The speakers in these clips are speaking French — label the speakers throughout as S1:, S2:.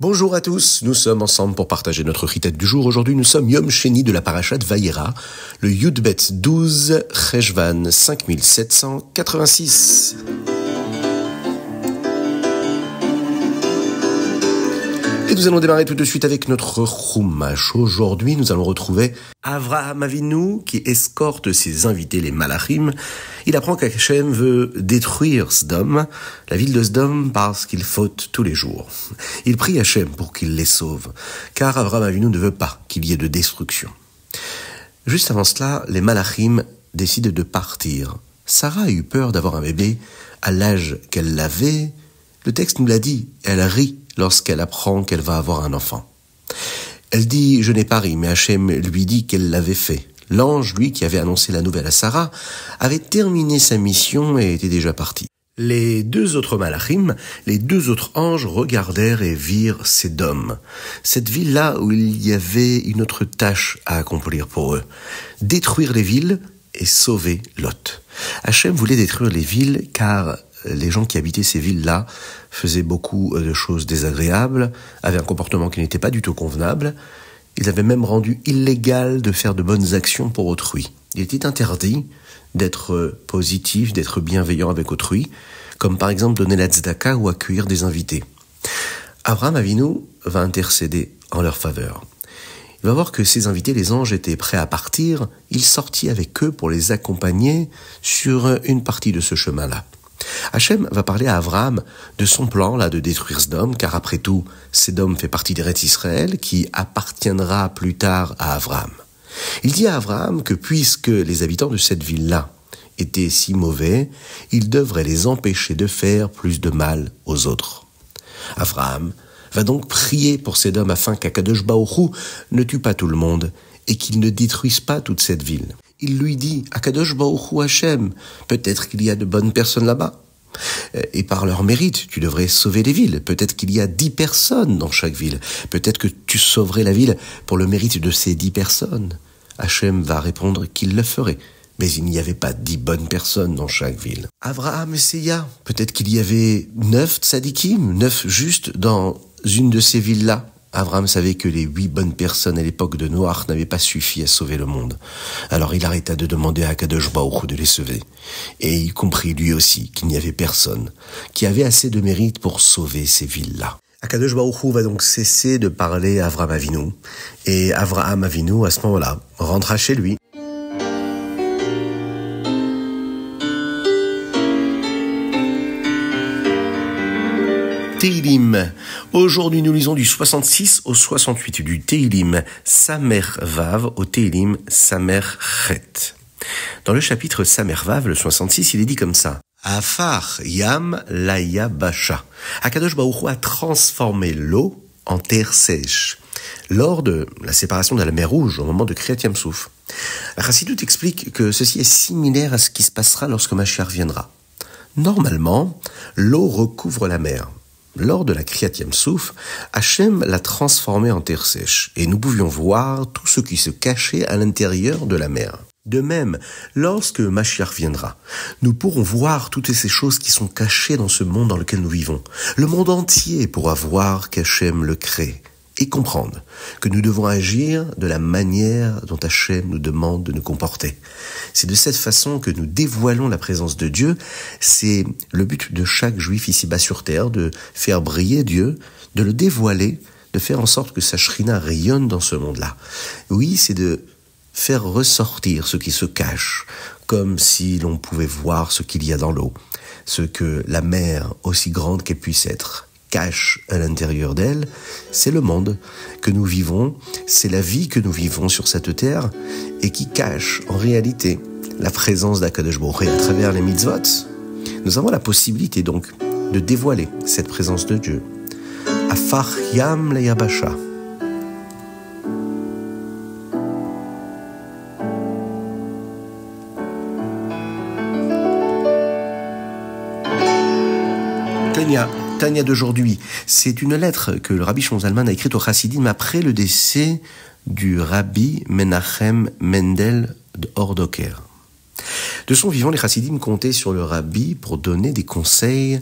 S1: Bonjour à tous, nous sommes ensemble pour partager notre ritat du jour. Aujourd'hui, nous sommes Yom Sheni de la parashat Vayera, le Yudbet 12, Cheshvan 5786. Et nous allons démarrer tout de suite avec notre Chumash. Aujourd'hui, nous allons retrouver Avraham Avinu qui escorte ses invités, les Malachim. Il apprend qu'Hachem veut détruire Sdom, la ville de Sdom, parce qu'il faute tous les jours. Il prie Hachem pour qu'il les sauve, car Avraham Avinu ne veut pas qu'il y ait de destruction. Juste avant cela, les Malachim décident de partir. Sarah a eu peur d'avoir un bébé à l'âge qu'elle l'avait. Le texte nous l'a dit, elle rit lorsqu'elle apprend qu'elle va avoir un enfant. Elle dit « Je n'ai pas ri », mais Hachem lui dit qu'elle l'avait fait. L'ange, lui, qui avait annoncé la nouvelle à Sarah, avait terminé sa mission et était déjà parti. Les deux autres malachim, les deux autres anges regardèrent et virent Sédom, cette ville-là où il y avait une autre tâche à accomplir pour eux, détruire les villes et sauver Lot. Hachem voulait détruire les villes car les gens qui habitaient ces villes-là faisaient beaucoup de choses désagréables, avaient un comportement qui n'était pas du tout convenable. Ils avaient même rendu illégal de faire de bonnes actions pour autrui. Il était interdit d'être positif, d'être bienveillant avec autrui, comme par exemple donner la tzedaka ou accueillir des invités. Avraham Avinu va intercéder en leur faveur. Il va voir que ces invités, les anges, étaient prêts à partir. Il sortit avec eux pour les accompagner sur une partie de ce chemin-là. Hachem va parler à Avraham de son plan là de détruire Sdom, car après tout, Sdom fait partie d'Eretz Israël qui appartiendra plus tard à Avraham. Il dit à Avraham que puisque les habitants de cette ville-là étaient si mauvais, il devrait les empêcher de faire plus de mal aux autres. Avraham va donc prier pour Sdom afin qu'Akadosh Baruch Hu ne tue pas tout le monde et qu'il ne détruise pas toute cette ville. Il lui dit, Akadosh Baruch Hu Hachem, peut-être qu'il y a de bonnes personnes là-bas. Et par leur mérite, tu devrais sauver les villes. Peut-être qu'il y a 10 personnes dans chaque ville. Peut-être que tu sauverais la ville pour le mérite de ces 10 personnes. Hachem va répondre qu'il le ferait. Mais il n'y avait pas 10 bonnes personnes dans chaque ville. Avraham essaya. Peut-être qu'il y avait 9 tzadikim, 9 justes dans une de ces villes-là. Avraham savait que les 8 bonnes personnes à l'époque de Noach n'avaient pas suffi à sauver le monde. Alors il arrêta de demander à Akadosh Baruch Hu de les sauver. Et il comprit lui aussi qu'il n'y avait personne qui avait assez de mérite pour sauver ces villes-là. Akadosh Baruch Hu va donc cesser de parler à Avraham Avinu. Et Avraham Avinu, à ce moment-là, rentra chez lui. Teilim. Aujourd'hui, nous lisons du 66 au 68 du Teilim Samer Vav au Teilim Samer Chet. Dans le chapitre Samer Vav, le 66, il est dit comme ça. Afar Yam Laya Basha. Akadosh Baruch Hu a transformé l'eau en terre sèche lors de la séparation de la mer Rouge au moment de Kriyat Yam Souf. La Chassidut explique que ceci est similaire à ce qui se passera lorsque Mashiach viendra. Normalement, l'eau recouvre la mer. Lors de la Kriyat Yam Souf, Hachem l'a transformée en terre sèche, et nous pouvions voir tout ce qui se cachait à l'intérieur de la mer. De même, lorsque Mashiach viendra, nous pourrons voir toutes ces choses qui sont cachées dans ce monde dans lequel nous vivons. Le monde entier pourra voir qu'Hachem le crée, et comprendre que nous devons agir de la manière dont Hachem nous demande de nous comporter. C'est de cette façon que nous dévoilons la présence de Dieu. C'est le but de chaque juif ici-bas sur terre, de faire briller Dieu, de le dévoiler, de faire en sorte que sa shrina rayonne dans ce monde-là. Oui, c'est de faire ressortir ce qui se cache, comme si l'on pouvait voir ce qu'il y a dans l'eau, ce que la mer, aussi grande qu'elle puisse être, cache à l'intérieur d'elle. C'est le monde que nous vivons, c'est la vie que nous vivons sur cette terre et qui cache en réalité la présence d'Akadosh Baruch Hu. À travers les mitzvot, nous avons la possibilité donc de dévoiler cette présence de Dieu. Afar Yam Leyabasha. Tania d'aujourd'hui, c'est une lettre que le Rabbi Shlomo Zalman a écrite au Chassidim après le décès du Rabbi Menachem Mendel de Hordoker. De son vivant, les chassidim comptaient sur le rabbi pour donner des conseils,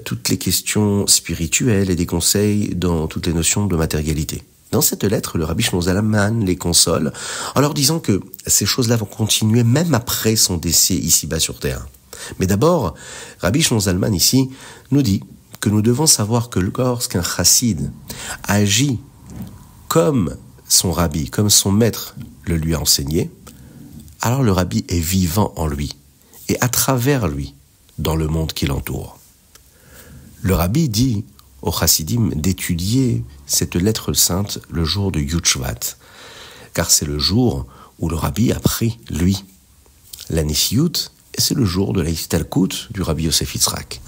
S1: toutes les questions spirituelles et des conseils dans toutes les notions de matérialité. Dans cette lettre, le rabbi Shlomo Zalman les console en leur disant que ces choses-là vont continuer même après son décès ici-bas sur terre. Mais d'abord, Rabbi Shlomo Zalman ici nous dit que nous devons savoir que lorsqu'un chassid agit comme son rabbi, comme son maître le lui a enseigné, alors le rabbi est vivant en lui et à travers lui dans le monde qui l'entoure. Le rabbi dit aux chassidim d'étudier cette lettre sainte le jour de Yud Shvat, car c'est le jour où le rabbi a pris, lui, la Nesiut, et c'est le jour de la Histalkut du rabbi Yosef Yitzhak.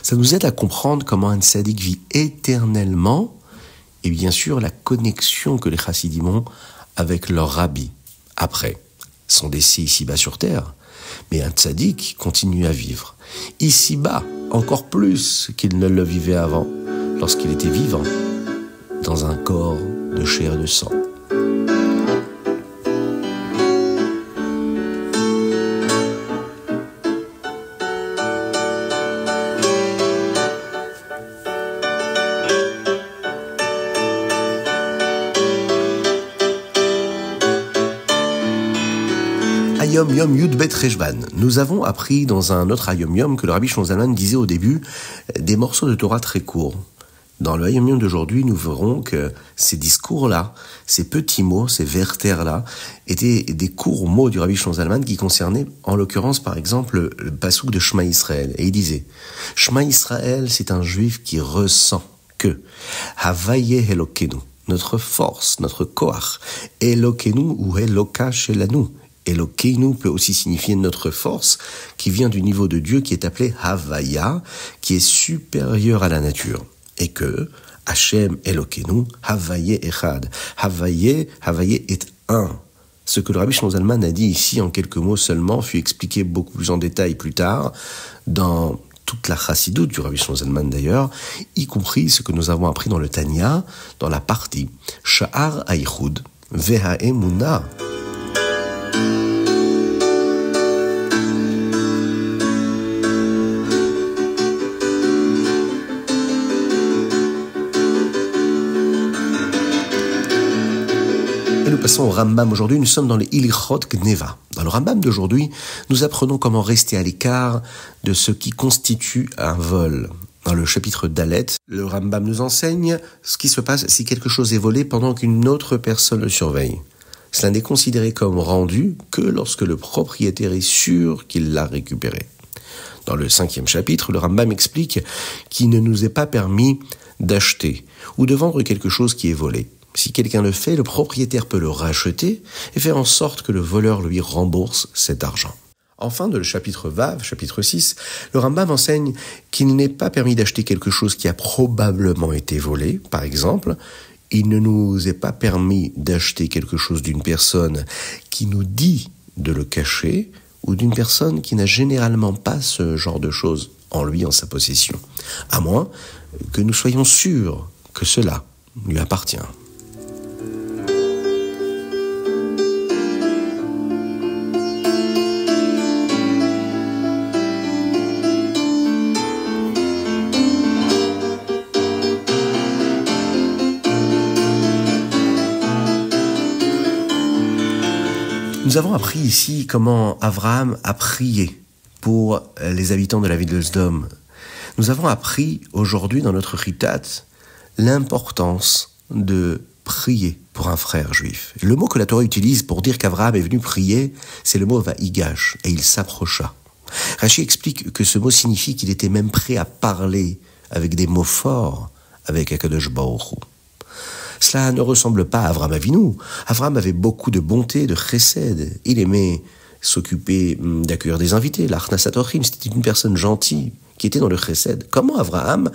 S1: Ça nous aide à comprendre comment un tzaddik vit éternellement, et bien sûr la connexion que les chassidim ont avec leur rabbi, après son décès ici-bas sur terre. Mais un tzaddik continue à vivre, ici-bas, encore plus qu'il ne le vivait avant, lorsqu'il était vivant, dans un corps de chair et de sang. Hayom Yom Yudbet Rejban. Nous avons appris dans un autre Hayom Yom que le Rabbi Shlomo Zalman disait au début des morceaux de Torah très courts. Dans le Hayom Yom d'aujourd'hui, nous verrons que ces discours-là, ces petits mots, ces vertères-là, étaient des courts mots du Rabbi Shlomo Zalman qui concernaient, en l'occurrence, par exemple, le pasouk de Shema Israël. Et il disait, Shema Israël, c'est un juif qui ressent que Havaye Elokenu, notre force, notre koach, Elokenu ou Eloka Shelanu. Elokeinu peut aussi signifier notre force, qui vient du niveau de Dieu qui est appelé Havaya, qui est supérieur à la nature. Et que Hashem Elokeinu, Havaye Echad. Havaye est un. Ce que le Rabbi Shlomo Zalman a dit ici en quelques mots seulement fut expliqué beaucoup plus en détail plus tard dans toute la chassidoute du Rabbi Shlomo Zalman d'ailleurs, y compris ce que nous avons appris dans le Tanya, dans la partie Sha'ar Ha'ichud Ve'ha'emuna. Et nous passons au Rambam aujourd'hui, nous sommes dans les Ilichot Gneva. Dans le Rambam d'aujourd'hui, nous apprenons comment rester à l'écart de ce qui constitue un vol. Dans le chapitre Dalet, le Rambam nous enseigne ce qui se passe si quelque chose est volé pendant qu'une autre personne le surveille. Cela n'est considéré comme rendu que lorsque le propriétaire est sûr qu'il l'a récupéré. Dans le 5e chapitre, le Rambam explique qu'il ne nous est pas permis d'acheter ou de vendre quelque chose qui est volé. Si quelqu'un le fait, le propriétaire peut le racheter et faire en sorte que le voleur lui rembourse cet argent. Enfin, dans le chapitre Vav, chapitre 6, le Rambam enseigne qu'il n'est pas permis d'acheter quelque chose qui a probablement été volé. Par exemple, il ne nous est pas permis d'acheter quelque chose d'une personne qui nous dit de le cacher ou d'une personne qui n'a généralement pas ce genre de choses en lui, en sa possession, à moins que nous soyons sûrs que cela lui appartient. Nous avons appris ici comment Abraham a prié pour les habitants de la ville de Sdom. Nous avons appris aujourd'hui dans notre Ritat l'importance de prier pour un frère juif. Le mot que la Torah utilise pour dire qu'Abraham est venu prier, c'est le mot vaïgash, et il s'approcha. Rashi explique que ce mot signifie qu'il était même prêt à parler avec des mots forts avec Akadosh Baruch Hu. Cela ne ressemble pas à Avraham Avinu. Avraham avait beaucoup de bonté, de chesed. Il aimait s'occuper d'accueillir des invités. L'Achnasat Orchim, c'était une personne gentille qui était dans le chesed. Comment Avraham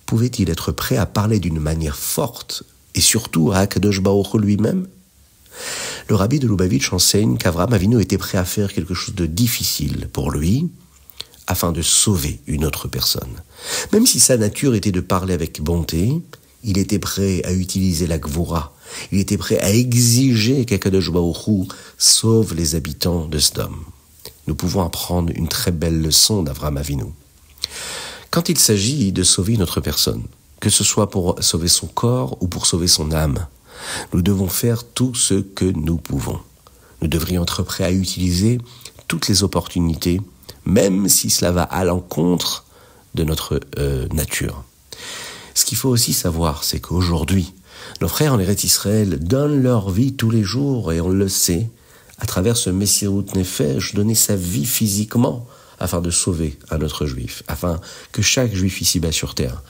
S1: pouvait-il être prêt à parler d'une manière forte et surtout à Akadosh Baruch Hu lui-même? Le rabbi de Lubavitch enseigne qu'Avraham Avinu était prêt à faire quelque chose de difficile pour lui afin de sauver une autre personne. Même si sa nature était de parler avec bonté, il était prêt à utiliser la gvura. Il était prêt à exiger qu'Akadosh Baruch Hu sauve les habitants de Sdom. nous pouvons apprendre une très belle leçon d'Avraham Avinu. Quand il s'agit de sauver notre personne, que ce soit pour sauver son corps ou pour sauver son âme, nous devons faire tout ce que nous pouvons. Nous devrions être prêts à utiliser toutes les opportunités, même si cela va à l'encontre de notre nature. Ce qu'il faut aussi savoir, c'est qu'aujourd'hui, nos frères en Eretz Israël donnent leur vie tous les jours, et on le sait, à travers ce Messirut Nefesh, donner sa vie physiquement afin de sauver un autre juif, afin que chaque juif ici-bas sur terre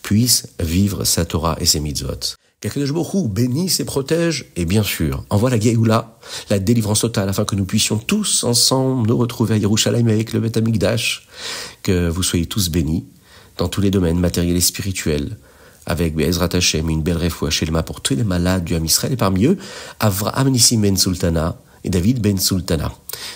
S1: puisse vivre sa Torah et ses mitzvot. Qu'Akadosh Baruch Hu bénisse et protège, et bien sûr, envoie la Géoula, la délivrance totale, afin que nous puissions tous ensemble nous retrouver à Yerushalayim avec le Beth Amikdash, que vous soyez tous bénis dans tous les domaines matériels et spirituels, avec Be'ezrat Hashem, une belle refoua shelema pour tous les malades du Ham Israël, et parmi eux, Avraham Nissim Ben Sultana et David Ben Sultana.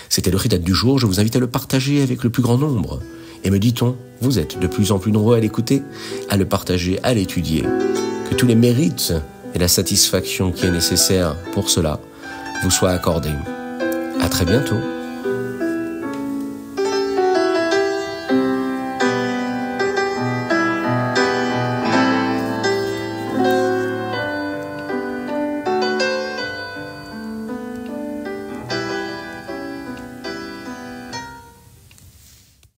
S1: C'était le Chitat du jour, je vous invite à le partager avec le plus grand nombre. Et me dit-on, vous êtes de plus en plus nombreux à l'écouter, à le partager, à l'étudier. Que tous les mérites et la satisfaction qui est nécessaire pour cela vous soient accordés. À très bientôt.